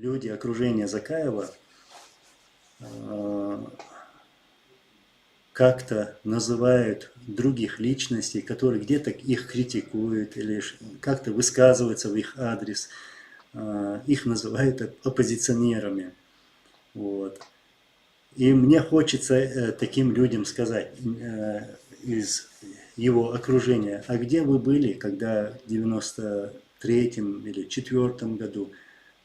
люди, окружение Закаева как-то называют других личностей, которые где-то их критикуют или как-то высказываются в их адрес, их называют оппозиционерами. Вот. И мне хочется таким людям сказать из его окружения: а где вы были, когда в 93-м или 94-м году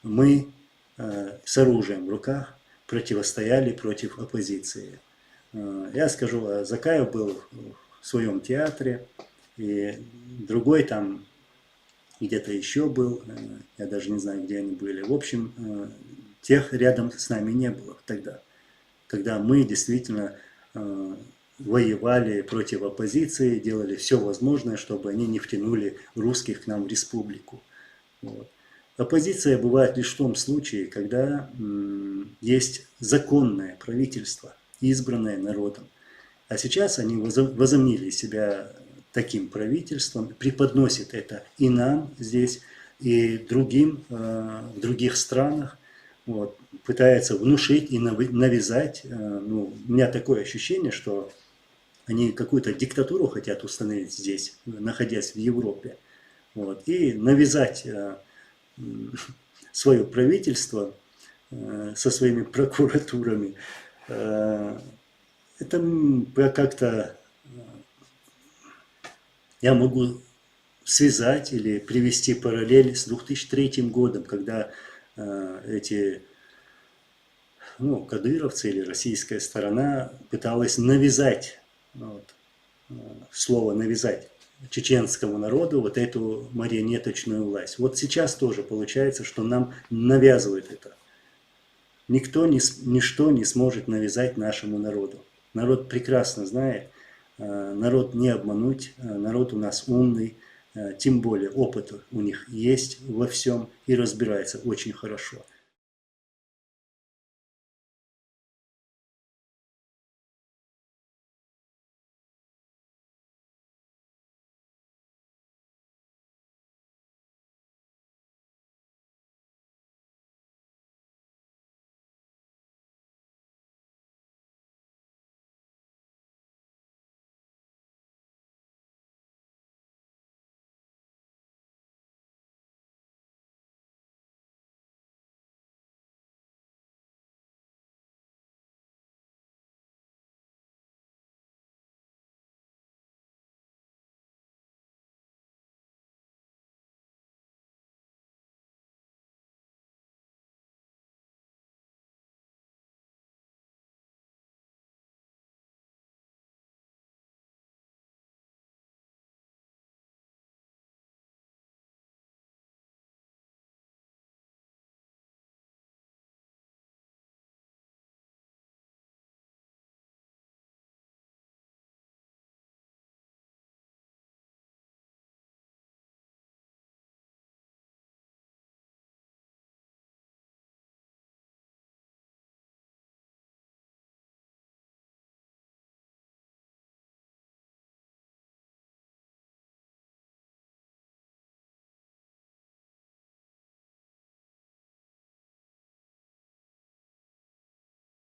мы с оружием в руках противостояли против оппозиции? Я скажу, Закаев был в своем театре, и другой там где-то еще был, я даже не знаю, где они были. В общем, тех рядом с нами не было тогда, когда мы действительно воевали против оппозиции, делали все возможное, чтобы они не втянули русских к нам в республику. Вот. Оппозиция бывает лишь в том случае, когда есть законное правительство, избранное народом. А сейчас они возомнили себя таким правительством, преподносят это и нам здесь, и другим в других странах. Вот, пытаются внушить и навязать. Ну, у меня такое ощущение, что они какую-то диктатуру хотят установить здесь, находясь в Европе. Вот, и навязать свое правительство со своими прокуратурами. Это как-то я могу связать или привести параллель с 2003 годом, когда эти кадыровцы или российская сторона пыталась навязать, слово навязать чеченскому народу вот эту марионеточную власть. Вот сейчас тоже получается, что нам навязывают это. Ничто не сможет навязать нашему народу. Народ прекрасно знает, народ не обмануть, народ у нас умный, тем более опыт у них есть во всем и разбирается очень хорошо.